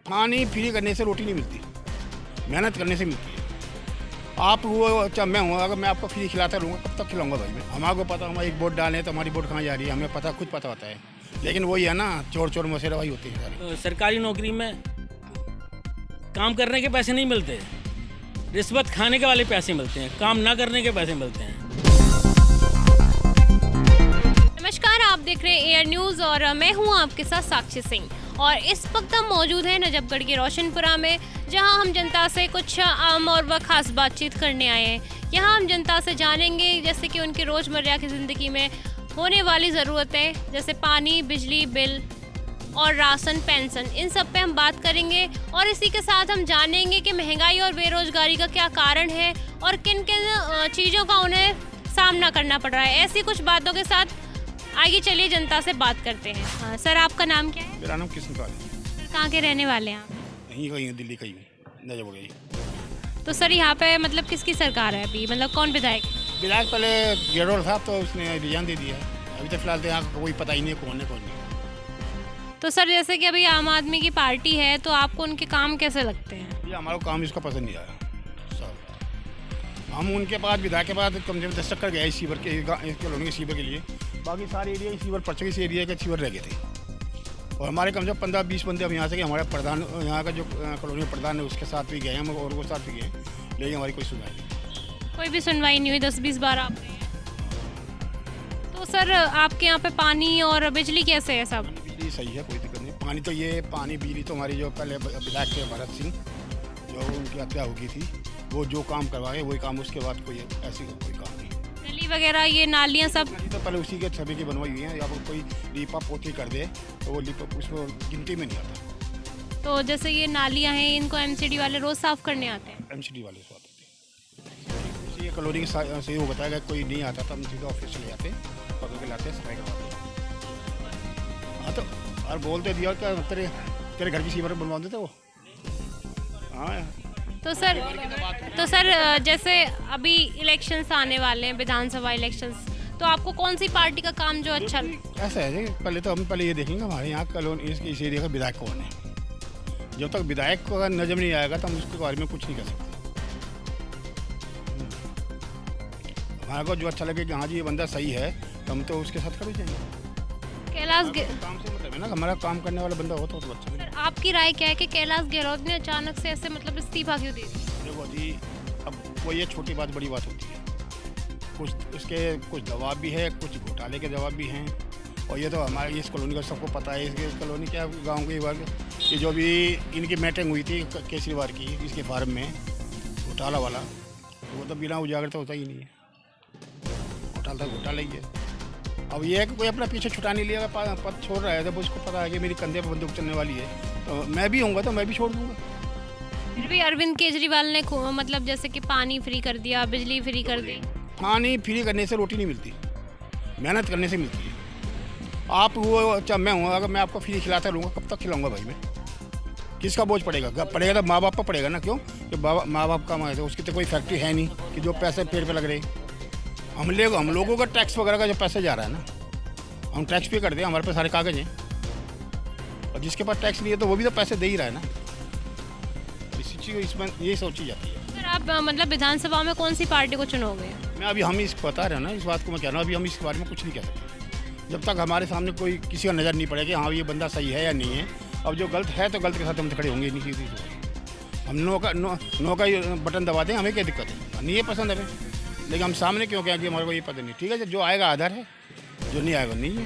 पानी फ्री करने से रोटी नहीं मिलती, मेहनत करने से मिलती है। आप वो अच्छा मैं हूँ, अगर मैं आपको फ्री खिलाता रहूँगा कब तक खिलाऊंगा भाई मैं? हमारे पता, हम एक वोट डालें तो हमारी वोट कहाँ जा रही है हमें पता, खुद पता होता है। लेकिन वही है ना, चोर चोर मसेरा वही होती है सारी। तो सरकारी नौकरी में काम करने के पैसे नहीं मिलते, रिश्वत खाने के वाले पैसे मिलते हैं, काम ना करने के पैसे मिलते हैं। नमस्कार, आप देख रहे हैं एयर न्यूज़ और मैं हूं आपके साथ साक्षी सिंह। और इस वक्त हम मौजूद हैं नजफगढ़ के रोशनपुरा में, जहां हम जनता से कुछ आम और व खास बातचीत करने आए हैं। यहां हम जनता से जानेंगे जैसे कि उनकी रोज़मर्रा की ज़िंदगी में होने वाली ज़रूरतें, जैसे पानी, बिजली बिल और राशन, पेंशन, इन सब पे हम बात करेंगे। और इसी के साथ हम जानेंगे कि महंगाई और बेरोज़गारी का क्या कारण है और किन किन चीज़ों का उन्हें सामना करना पड़ रहा है। ऐसी कुछ बातों के साथ आइए चलिए जनता से बात करते हैं। हाँ, सर आपका नाम क्या है? मेरा नाम कृष्ण पाल है। कहाँ के रहने वाले हैं आप? यहीं कहीं है, दिल्ली कहीं नजफगढ़। तो सर यहाँ पे मतलब किसकी सरकार है अभी, मतलब कौन विधायक? विधायक पहले गेहलोत था तो उसने रिजाइन दे दिया। अभी तक फिलहाल तो यहाँ का कोई पता ही नहीं कौन है कौन नहीं। तो सर जैसे कि अभी आम आदमी की पार्टी है, तो आपको उनके काम कैसे लगते हैं? ये हमारा काम इसका पसंद नहीं आया सब। हम उनके बाद विधायक के बाद कम से कम 10 चक्कर गए इस सीवर के कॉलोनी के सीवर के लिए। बाकी सारे एरिया सीवर पड़ चुके, इस एरिया के सीवर रह गए थे। और हमारे कम से कम 15-20 बंदे हम यहाँ से गए। हमारे प्रधान, यहाँ का जो कॉलोनी प्रधान है उसके साथ भी गए हम, और वो साथ भी गए, लेकिन हमारी कोई सुनवाई नहीं। कोई भी सुनवाई नहीं हुई, 10-20 बार आप गए हैं। तो सर आपके यहाँ पे पानी और बिजली कैसे है सब? बिजली सही है, कोई दिक्कत नहीं। पानी तो ये पानी बिजली तो हमारी जो पहले विधायक थे भरत सिंह, जो उनकी हत्या हो गई थी, वो जो काम करवाए वही काम, उसके बाद कोई ऐसी कोई काम नहीं। गली वगैरह ये नालियाँ सब? नली तो पहले उसी के छवि की बनवाई हुई है, या कोई लीपा पोती कर दे तो वो लीपा उसमें गिनती में नहीं आता। तो जैसे ये नालियाँ हैं, इनको एमसीडी वाले रोज़ साफ़ करने आते हैं? एमसीडी वाले से आते थे। उसी कॉलोनी के से वो बताया कोई नहीं आता था, हम सीधा ऑफिस ले जाते, पकड़ के लाते, सफाई करवाते। हाँ तो और बोलते दिया क्या तेरे घर की सीवर बनवा देते वो। हाँ तो सर जैसे अभी इलेक्शंस आने वाले हैं, विधानसभा इलेक्शंस, तो आपको कौन सी पार्टी का काम जो अच्छा? ऐसा है जी, पहले तो हम पहले ये देखेंगे हमारे यहाँ कॉलोनी इस एरिया का विधायक कौन है। जब तक विधायक को अगर नजर नहीं आएगा तो हम उसके बारे में कुछ नहीं कर सकते। हमारे को जो अच्छा लगे कि हाँ जी ये बंदा सही है, तो हम तो उसके साथ खड़े जाएंगे। कैलाश काम से मतलब है ना, हमारा काम करने वाला बंदा हो तो अच्छा लगे। सर आपकी राय क्या है कि कैलाश गहलोत ने अचानक से ऐसे मतलब इस्तीफा क्यों दे दिया? देखो जी, अब वो ये छोटी बात बड़ी बात होती है। कुछ उसके कुछ जवाब भी है, कुछ घोटाले के जवाब भी हैं। और ये तो हमारे इस कॉलोनी का सबको पता है। इस कॉलोनी क्या गांव के वर्ग कि जो भी इनकी मीटिंग हुई थी केजरीवाल की इसके फार्म में घोटाला वाला, तो वो तो बिना उजागर तो होता ही नहीं है। घोटाला तो घोटाला ही है। अब ये है कि कोई अपना पीछे छुटा नहीं लिया, पद छोड़ रहा है, जब उसको पता है कि मेरी कंधे पर बंदूक चलने वाली है तो मैं भी होऊंगा तो मैं भी छोड़ दूंगा। फिर भी अरविंद केजरीवाल ने मतलब जैसे कि पानी फ्री कर दिया, बिजली फ्री कर दी। पानी फ्री करने से रोटी नहीं मिलती, मेहनत करने से मिलती है। आप वो अच्छा मैं हूँ, अगर मैं आपको फ्री खिलाता रहूँगा कब तक खिलाऊंगा भाई मैं? किसका बोझ पड़ेगा? पड़ेगा तो माँ बाप पर पड़ेगा ना। क्यों कि माँ बाप का माँ, तो उसकी तो कोई फैक्ट्री है नहीं कि जो पैसे पेड़ पे लग रहे। हम लोगों का टैक्स वगैरह का जो पैसे जा रहा है ना, हम टैक्स पे कर दें, हमारे पास सारे कागज हैं। और जिसके पास टैक्स नहीं है तो वो भी तो पैसे दे ही रहा है ना। इसी चीज़ इसमें ये सोची जाती है। सर आप मतलब विधानसभा में कौन सी पार्टी को चुनोगे? मैं अभी हम इस बता रहे हैं ना, इस बात को मैं कह रहा हूँ, अभी हम इसके बारे में कुछ नहीं कह सकते जब तक हमारे सामने कोई किसी का नज़र नहीं पड़ेगा कि हाँ ये बंदा सही है या नहीं है। अब जो गलत है तो गलत के साथ हम तो खड़े होंगे नहीं। सीधी हम नो का बटन दबा दें, हमें क्या दिक्कत है? नहीं है पसंद हमें, लेकिन हम सामने क्यों कहें कि हमारे को ये पता नहीं। ठीक है, जो आएगा आधार है, जो नहीं आएगा नहीं है।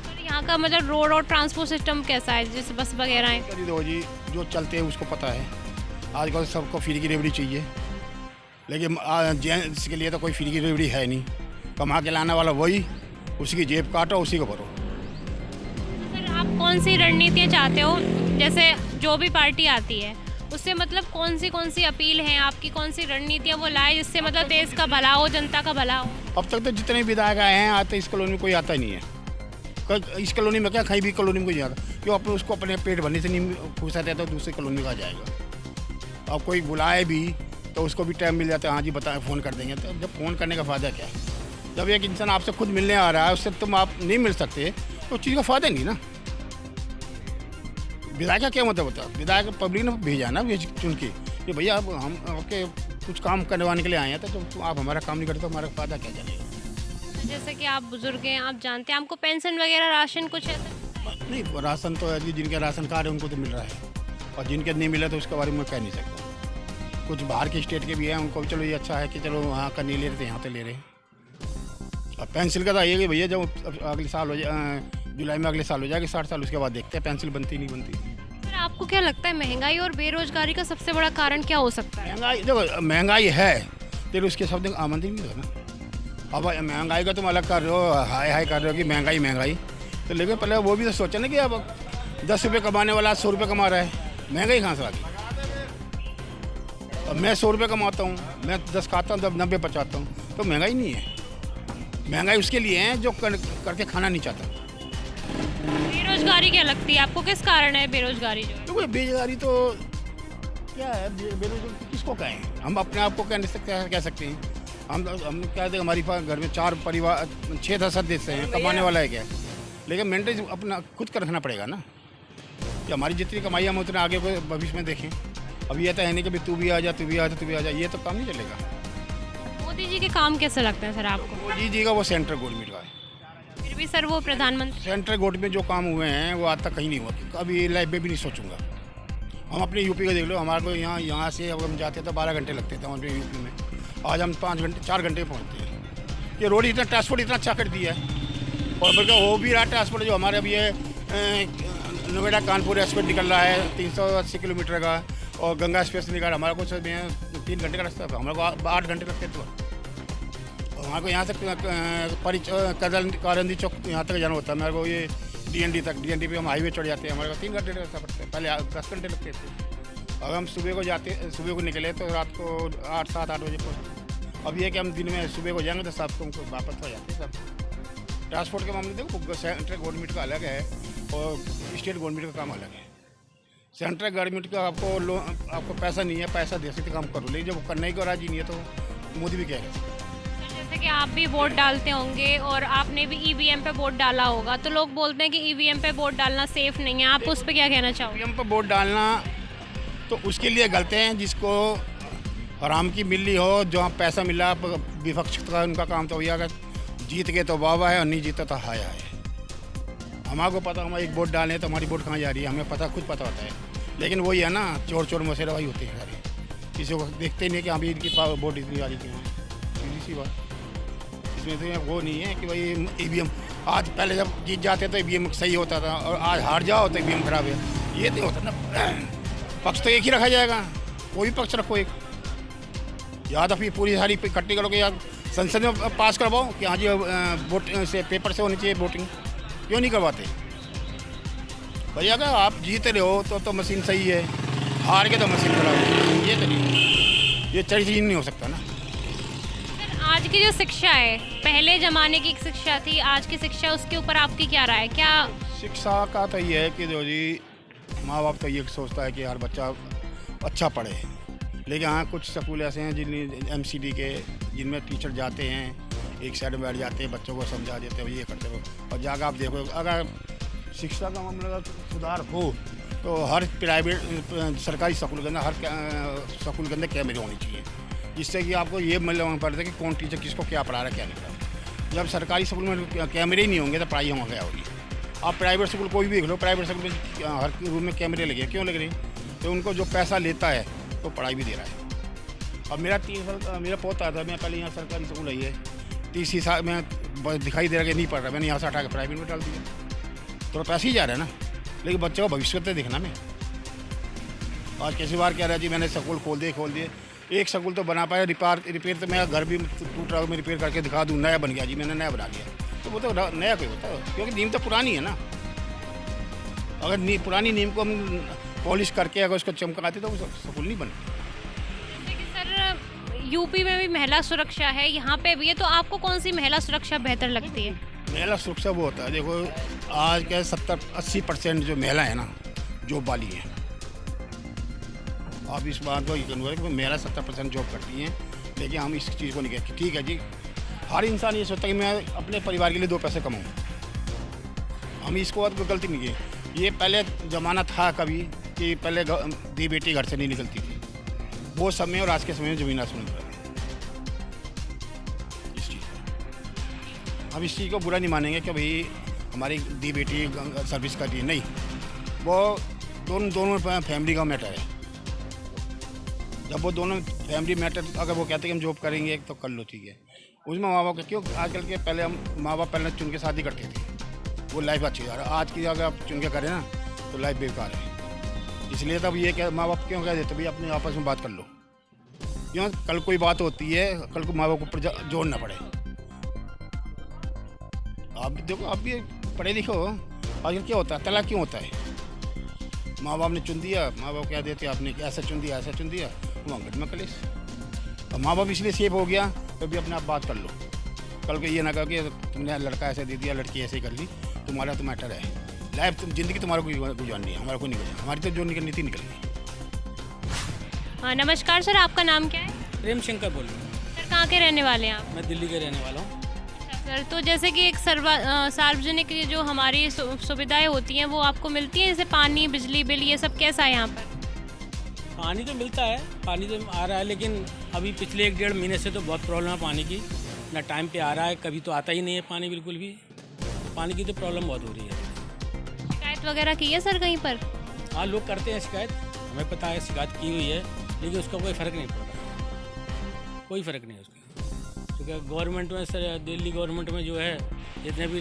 सर यहाँ का मतलब रोड और ट्रांसपोर्ट सिस्टम कैसा है, जैसे बस वगैरह है? कभी दो जी, जो चलते हैं उसको पता है। आजकल सबको फ्री की रेवड़ी चाहिए, लेकिन जेंट्स के लिए तो कोई फ्री की रेवड़ी है नहीं। कमा के लाने वाला वही, उसी की जेब काटो, उसी को भरो। सर आप कौन सी रणनीतियाँ चाहते हो, जैसे जो भी पार्टी आती है उससे मतलब कौन सी अपील है आपकी, कौन सी रणनीतियाँ वो लाए जिससे मतलब देश का भला हो, जनता का भला हो? अब तक तो जितने विधायक आए हैं आते इस कॉलोनी में कोई आता ही नहीं है। इस कॉलोनी में क्या, कहीं भी कॉलोनी में कोई नहीं आता। क्यों? अपने उसको अपने पेट भरने से नहीं फुर्सत है तो दूसरी कॉलोनी में कहाँ जाएगा? अब कोई बुलाए भी तो उसको भी टाइम मिल जाता है, हाँ जी बताएं, फ़ोन कर देंगे। तो जब फ़ोन करने का फ़ायदा क्या है? जब एक इंसान आपसे खुद मिलने आ रहा है, उससे तुम आप नहीं मिल सकते तो उस चीज़ का फ़ायदा नहीं ना। विधायक का क्या मतलब होता है? विधायक पब्लिक ने भेजा है ना, भेज चुन के कि भैया अब हम आपके कुछ काम करवाने के लिए आए हैं, तो जब आप हमारा काम नहीं करते तो हमारा फायदा क्या चलेगा? जैसे कि आप बुजुर्ग हैं, आप जानते हैं, आपको पेंशन वगैरह राशन कुछ ऐसा? नहीं, राशन तो है, जिनके राशन कार्ड है उनको तो मिल रहा है, और जिनके नहीं मिला तो उसके बारे में कह नहीं सकता। कुछ बाहर के स्टेट के भी हैं, उनको चलो ये अच्छा है कि चलो वहाँ का नहीं ले रहे थे, यहाँ तो ले रहे हैं। और पेंसिल का तो ये कि भैया जब अगले साल हो जाए, जुलाई में अगले साल हो जाएगी 60 साल, उसके बाद देखते हैं पेंसिल बनती नहीं बनती। सर आपको क्या लगता है महंगाई और बेरोजगारी का सबसे बड़ा कारण क्या हो सकता है? महंगाई देखो, महंगाई है फिर उसके शब्द आमदनी भी है ना। अब महंगाई का तुम अलग कर रहे हो, हाई कर रहे हो कि महंगाई महंगाई, तो लेकिन पहले वो भी तो सोचा ना कि अब 10 रुपये कमाने वाला 100 रुपये कमा रहा है, महंगाई कहाँ से आ गई? अब मैं 100 रुपये कमाता हूँ, मैं 10 खाता हूँ, तब 90 बचाता हूँ, तो महंगाई नहीं है। महंगाई उसके लिए है जो करके खाना नहीं चाहता। बेरोजगारी क्या लगती है आपको, किस कारण है बेरोजगारी जो? तो बेरोजगारी तो क्या है, बेरोजगारी किसको कहें? हम अपने आप को कह सकते हैं। हम कहते हैं हमारी घर में 4 परिवार 6 सदस्य हैं, कमाने वाला है क्या? लेकिन मेंटेन अपना खुद कर रखना पड़ेगा ना, कि हमारी जितनी कमाई हम उतना आगे भविष्य में देखें। अब ये तो है नहीं कि तू भी आ जा, तू भी आ जा, तू भी आ जा, ये तो काम नहीं चलेगा। मोदी जी के काम कैसे लगते हैं सर आपको? मोदी जी का वो सेंट्रल गवर्नमेंट का है, फिर भी सर वो प्रधानमंत्री। सेंट्रल गवर्नमेंट में जो काम हुए हैं वो आज तक कहीं नहीं हुआ, कभी लाइफ में भी नहीं सोचूंगा। हम अपने यूपी का देख लो, हमारे को यहाँ से अब हम जाते तो 12 घंटे लगते थे हम अपने यूपी में, आज हम 4 घंटे पहुँचते हैं। ये रोड इतना ट्रांसपोर्ट इतना अच्छा कर दिया है, और बल्कि वो भी रहा ट्रांसपोर्ट जो हमारे अभी ये नोएडा कानपुर एक्सप्रेस निकल रहा है 380 किलोमीटर का, और गंगा एक्सप्रेस निकल हमारे को 3 घंटे का रास्ता था, हमारे को 8 घंटे लगते थे। और हमारे को यहाँ से कारंदी चौक यहाँ तक जाना होता है, मेरे को ये DND तक, DND पे हम हाईवे चढ़ जाते हैं, हमारे को 3 घंटे रास्ता पड़ता है, पहले 10 घंटे लगते थे। अब हम सुबह को निकले तो रात को 7-8 बजे पहुँचते। अब ये कि हम दिन में सुबह को जाएंगे तो शाम को हमको वापस हो जाते हैं सब। ट्रांसपोर्ट के मामले देखो, सेंट्रल गवर्नमेंट का अलग है और स्टेट गवर्नमेंट का काम अलग है। सेंट्रल गवर्नमेंट का आपको पैसा नहीं है, पैसा दे सकते काम करो, लेकिन जब करने को राजी नहीं है तो मोदी भी कहेगा। जैसे कि आप भी वोट डालते होंगे और आपने भी EVM पे वोट डाला होगा, तो लोग बोलते हैं कि EVM पे वोट डालना सेफ नहीं है, आप उस पर क्या कहना चाहोगे? EVM पे वोट डालना तो उसके लिए गलत हैं जिसको हराम की मिली हो, जहाँ पैसा मिला विपक्ष का उनका काम तो भैया जीत गए तो वाह है और नहीं जीता तो हाय है। हमारे को पता, हम एक वोट डालें तो हमारी वोट कहाँ जा रही है हमें पता, खुद पता होता है। लेकिन वही है ना, चोर मसेरा वही होते हैं सारे, किसी को देखते नहीं कि हाँ भी इनकी वोट इतनी आ रही है, सीधी सी बात। इसमें तो वो नहीं है कि भाई EVM आज पहले जब जीत जाते तो EVM सही होता था, और आज हार जाओ तो EVM खराब है, ये नहीं होता ना। पक्ष तो एक ही रखा जाएगा, कोई भी पक्ष रखो एक, या तो फिर पूरी सारी इकट्ठी करोगे या संसद में पास करवाओ कि हाँ जी वोट से पेपर से होनी चाहिए वोटिंग, क्यों नहीं करवाते भैया? अगर आप जीत रहे हो तो मशीन सही है, हार के तो मशीन खराब है, ये तो नहीं, ये चीज नहीं हो सकता ना। सर आज की जो शिक्षा है, पहले ज़माने की एक शिक्षा थी, आज की शिक्षा, उसके ऊपर आपकी क्या राय है? क्या शिक्षा का तो ये है कि जो जी माँ बाप तो ये सोचता है कि यार बच्चा अच्छा पढ़े, लेकिन हाँ कुछ स्कूल ऐसे हैं जिन MCD के, जिनमें टीचर जाते हैं एक साइड में बैठ जाते हैं, बच्चों को समझा देते हैं, ये करते हो, और जाकर आप देखो अगर शिक्षा का मामला सुधार हो तो हर प्राइवेट सरकारी स्कूल के अंदर, हर स्कूल के अंदर कैमरे होने चाहिए, जिससे कि आपको ये मालूम पड़ता है कि कौन टीचर किसको क्या पढ़ा रहा है क्या नहीं पढ़ा रहा। जब सरकारी स्कूल में कैमरे ही नहीं होंगे तो पढ़ाई हम क्या होगी? आप प्राइवेट स्कूल कोई भी देख लो, प्राइवेट स्कूल में हर रूम में कैमरे लगे, क्यों लग रहे हैं? तो उनको जो पैसा लेता है तो पढ़ाई भी दे रहा है। अब मेरा 3 साल मेरा पोता था, मैं पहले यहाँ सरकारी स्कूल आई है, 30 साल में दिखाई दे रहा कि नहीं पढ़ रहा, मैंने यहाँ से हटा के प्राइवेट में डाल दिया, तो पैसे ही जा रहा है ना, लेकिन बच्चों का भविष्य तो देखना। मैं आज कैसी बार कह रहा जी मैंने स्कूल खोल दिए, एक स्कूल तो बना पाया, रिपेयर तो मेरा घर भी टूट रहा, मैं रिपेयर करके दिखा दूँ, नया बन गया जी, मैंने नया बना दिया, तो वो तो नया कोई होता है, क्योंकि नींव तो पुरानी है ना। अगर पुरानी नींव को हम पॉलिश करके अगर उसको चमकाते तो वो स्कूल नहीं बने। सर यूपी में भी महिला सुरक्षा है, यहाँ पे भी है, तो आपको कौन सी महिला सुरक्षा बेहतर लगती है? महिला सुरक्षा वो होता है, देखो आज के 70-80% जो महिला है ना जॉब वाली है, आप इस बात को यकीन करें कि महिला 70% जॉब करती हैं, लेकिन हम इस चीज़ को नहीं कहते। ठीक है जी, हर इंसान ये सोचता है कि मैं अपने परिवार के लिए 2 पैसे कमाऊँ, हम इसको गलती नहीं की। ये पहले ज़माना था कभी कि पहले दी बेटी घर से नहीं निकलती थी, वो समय और आज के समय में ज़मीन आसमान का इस चीज़ का। अब इस चीज़ को बुरा नहीं मानेंगे कि भाई हमारी दी बेटी सर्विस कर रही है, नहीं, वो दोनों फैमिली का मैटर है। जब वो दोनों फैमिली मैटर, अगर वो कहते हैं कि हम जॉब करेंगे तो कर लो, ठीक है, उसमें माँ बाप का क्यों, आजकल के पहले हम माँ बाप पहले चुन के शादी करते थे, वो लाइफ अच्छी है। आज की अगर आप चुन के करें ना तो लाइफ बेकार है। इसलिए तब ये क्या माँ बाप क्यों कह देते भाई अपने आपस में बात कर लो, क्यों कल कोई बात होती है, कल को माँ बाप को ऊपर जोड़ना पड़े। आप भी देखो, आप भी पढ़े लिखे हो, आजकल क्या होता है, तलाक क्यों होता है? माँ बाप ने चुन दिया, माँ बाप कह देते आपने ऐसा चुन दिया, ऐसा चुन दिया, वहाँ घट में कलेश। और माँ बाप इसलिए सेफ हो गया तो भी अपने आप बात कर लो, कल को ये ना कहो कि तुमने लड़का ऐसे दे दिया, लड़की ऐसे ही कर ली, तुम्हारा तो मैटर है, लाइफ जिंदगी तुम्हारा कोई गुजारनी है, हमारा कोई निकल, हमारी तो जो निकलनी थी निकल गई। नमस्कार सर, आपका नाम क्या है? प्रेम शंकर बोल रहा हूँ। सर कहाँ के रहने वाले हैं आप? मैं दिल्ली के रहने वाला हूँ। सर तो जैसे कि एक सार्वजनिक जो हमारी सुविधाएं होती हैं वो आपको मिलती हैं, जैसे पानी, बिजली बिल, ये सब कैसा है यहाँ पर? पानी तो मिलता है, पानी तो आ रहा है, लेकिन अभी पिछले 1-1.5 महीने से तो बहुत प्रॉब्लम है पानी की, ना टाइम पे आ रहा है, कभी तो आता ही नहीं है पानी बिल्कुल भी। पानी की तो प्रॉब्लम बहुत हो रही है। शिकायत वगैरह की है सर कहीं पर? हाँ, लोग करते हैं शिकायत, हमें पता है शिकायत की हुई है, लेकिन उसका कोई फ़र्क नहीं पड़ता, कोई फ़र्क नहीं है उसका। क्योंकि गवर्नमेंट में सर, दिल्ली गवर्नमेंट में जो है जितने भी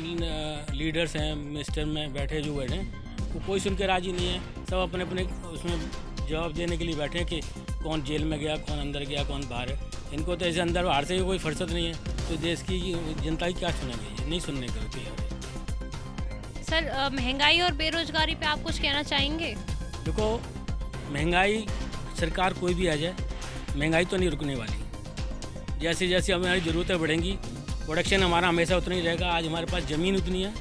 लीडर्स हैं, मिनिस्टर में बैठे जो बैठे हैं, वो कोई सुन के राज़ी नहीं है। सब अपने अपने उसमें जवाब देने के लिए बैठे हैं कि कौन जेल में गया, कौन अंदर गया, कौन बाहर है। इनको तो ऐसे अंदर बाहर से भी कोई फुर्सत नहीं है, तो देश की जनता की क्या सुनेंगे, नहीं सुनने का तैयार है। सर महंगाई और बेरोजगारी पे आप कुछ कहना चाहेंगे? देखो, महंगाई, सरकार कोई भी आ जाए, महंगाई तो नहीं रुकने वाली। जैसे जैसे हमारी ज़रूरतें बढ़ेंगी, प्रोडक्शन हमारा हमेशा उतना ही रहेगा। आज हमारे पास ज़मीन उतनी है,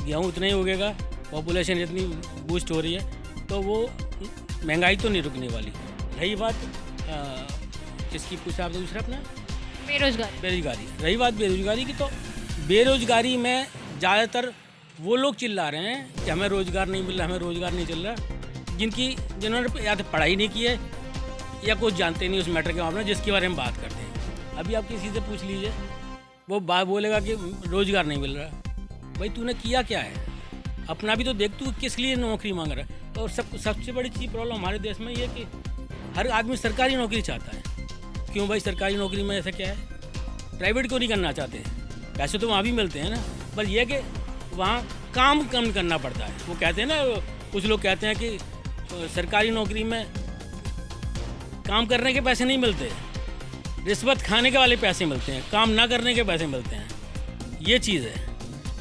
गेहूँ उतना ही उगेगा, पॉपुलेशन इतनी बूस्ट हो रही है, तो वो महंगाई तो नहीं रुकने वाली। रही बात किसकी पूछा आपने दूसरा अपना? बेरोजगारी। रही बात बेरोजगारी की, तो बेरोजगारी में ज़्यादातर वो लोग चिल्ला रहे हैं कि हमें रोज़गार नहीं मिल रहा, हमें रोज़गार नहीं चल रहा, जिन्होंने या तो पढ़ाई नहीं की है या कुछ जानते नहीं उस मैटर के मामले में जिसके बारे में बात करते हैं। अभी आप किसी से पूछ लीजिए, वो बात बोलेगा कि रोज़गार नहीं मिल रहा। भाई तूने किया क्या है? अपना भी तो देख, तू किस लिए नौकरी मांग रहा है? और सबसे बड़ी चीज़ प्रॉब्लम हमारे देश में ये कि हर आदमी सरकारी नौकरी चाहता है। क्यों भाई? सरकारी नौकरी में ऐसा क्या है? प्राइवेट क्यों नहीं करना चाहते? पैसे तो वहाँ भी मिलते हैं ना, बस ये कि वहाँ काम कम करना पड़ता है। वो कहते हैं ना, कुछ लोग कहते हैं कि सरकारी नौकरी में काम करने के पैसे नहीं मिलते, रिश्वत खाने के वाले पैसे मिलते हैं, काम ना करने के पैसे मिलते हैं। ये चीज़ है,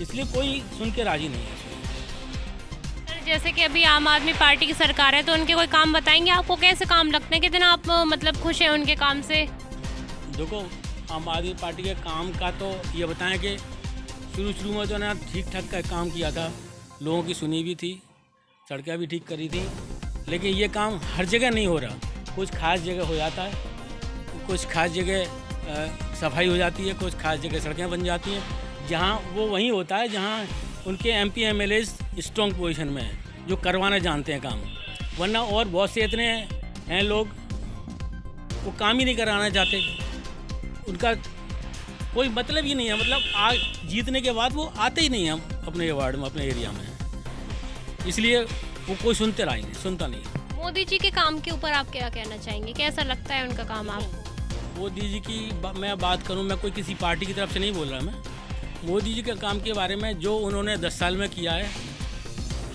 इसलिए कोई सुन के राज़ी नहीं है। सर जैसे कि अभी आम आदमी पार्टी की सरकार है, तो उनके कोई काम बताएंगे आपको? कैसे काम लगते हैं, कितना आप मतलब खुश हैं उनके काम से? देखो, आम आदमी पार्टी के काम का तो ये बताएं कि शुरू में तो ना ठीक ठाक का काम किया था, लोगों की सुनी भी थी, सड़कें भी ठीक करी थी, लेकिन ये काम हर जगह नहीं हो रहा। कुछ खास जगह हो जाता है, कुछ खास जगह सफाई हो जाती है, कुछ खास जगह सड़कें बन जाती हैं, जहाँ वो वहीं होता है जहाँ उनके MP MLA स्ट्रॉन्ग पोजीशन में हैं, जो करवाना जानते हैं काम। वरना और बहुत से इतने हैं लोग, वो काम ही नहीं कराना चाहते, उनका कोई मतलब ही नहीं है। मतलब आज जीतने के बाद वो आते ही नहीं हैं अपने वार्ड में, अपने एरिया में, इसलिए वो कोई सुनता नहीं। मोदी जी के काम के ऊपर आप क्या कहना चाहेंगे? कैसा लगता है उनका काम आपको? मोदी जी की मैं बात करूं, मैं कोई किसी पार्टी की तरफ से नहीं बोल रहा। मैं मोदी जी के काम के बारे में, जो उन्होंने 10 साल में किया है,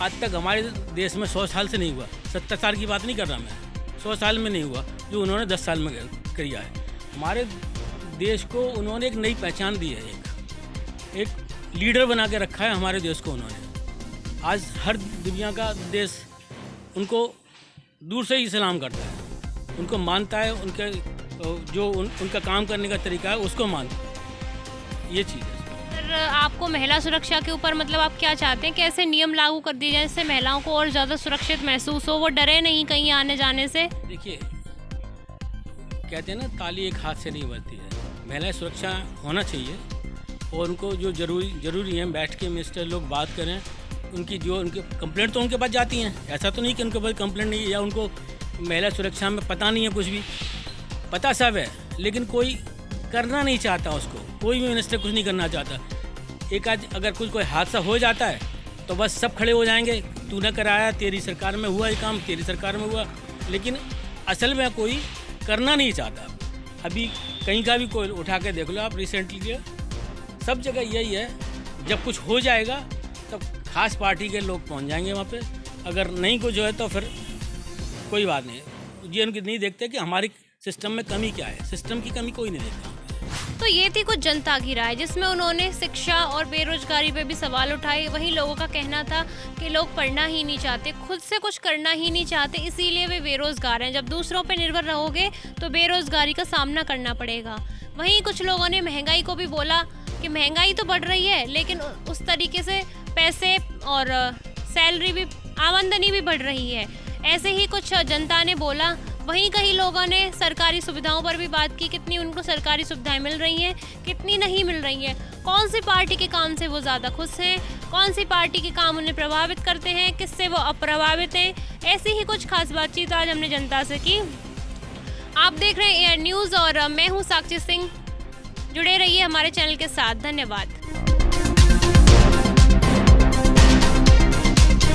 आज तक हमारे देश में 100 साल से नहीं हुआ। 70 साल की बात नहीं कर रहा मैं, 100 साल में नहीं हुआ जो उन्होंने 10 साल में किया है। हमारे देश को उन्होंने एक नई पहचान दी है, एक लीडर बना के रखा है हमारे देश को उन्होंने। आज हर दुनिया का देश उनको दूर से ही सलाम करता है, उनको मानता है, उनके जो उनका काम करने का तरीका है उसको मानता है। ये चीज़ है। सर आपको महिला सुरक्षा के ऊपर मतलब आप क्या चाहते हैं, कैसे नियम लागू कर दिए जाए जिससे महिलाओं को और ज़्यादा सुरक्षित महसूस हो, वो डरे नहीं कहीं आने जाने से? देखिए, कहते हैं ना, ताली एक हाथ से नहीं बजती है। महिला सुरक्षा होना चाहिए, और उनको जो ज़रूरी है, बैठ के मिनिस्टर लोग बात करें, उनकी जो उनकी कंप्लेंट तो उनके पास जाती हैं, ऐसा तो नहीं कि उनके पास कंप्लेंट नहीं है या उनको महिला सुरक्षा में पता नहीं है, कुछ भी पता सब है, लेकिन कोई करना नहीं चाहता उसको, कोई भी मिनिस्टर कुछ नहीं करना चाहता। एक आज अगर कोई हादसा हो जाता है तो बस सब खड़े हो जाएंगे, तूने कराया, तेरी सरकार में हुआ ये काम, तेरी सरकार में हुआ, लेकिन असल में कोई करना नहीं चाहता। अभी कहीं का भी कोई उठा के देख लो आप, रिसेंटली सब जगह यही है, जब कुछ हो जाएगा तब खास पार्टी के लोग पहुंच जाएंगे वहाँ पे, अगर नहीं कुछ है तो फिर कोई बात नहीं। ये उनकी नहीं देखते कि हमारी सिस्टम में कमी क्या है, सिस्टम की कमी कोई नहीं देखता। तो ये थी कुछ जनता की राय, जिसमें उन्होंने शिक्षा और बेरोजगारी पे भी सवाल उठाए। वहीं लोगों का कहना था कि लोग पढ़ना ही नहीं चाहते, खुद से कुछ करना ही नहीं चाहते, इसीलिए वे बेरोजगार हैं। जब दूसरों पे निर्भर रहोगे तो बेरोजगारी का सामना करना पड़ेगा। वहीं कुछ लोगों ने महंगाई को भी बोला कि महंगाई तो बढ़ रही है, लेकिन उस तरीके से पैसे और सैलरी भी, आमदनी भी बढ़ रही है, ऐसे ही कुछ जनता ने बोला। वहीं कई लोगों ने सरकारी सुविधाओं पर भी बात की, कितनी उनको सरकारी सुविधाएं मिल रही हैं, कितनी नहीं मिल रही हैं, कौन सी पार्टी के काम से वो ज़्यादा खुश हैं, कौन सी पार्टी के काम उन्हें प्रभावित करते हैं, किससे वो अप्रभावित हैं। ऐसी ही कुछ खास बातचीत आज हमने जनता से की। आप देख रहे हैं एयर न्यूज़ और मैं हूँ साक्षी सिंह। जुड़े रहिए हमारे चैनल के साथ। धन्यवाद।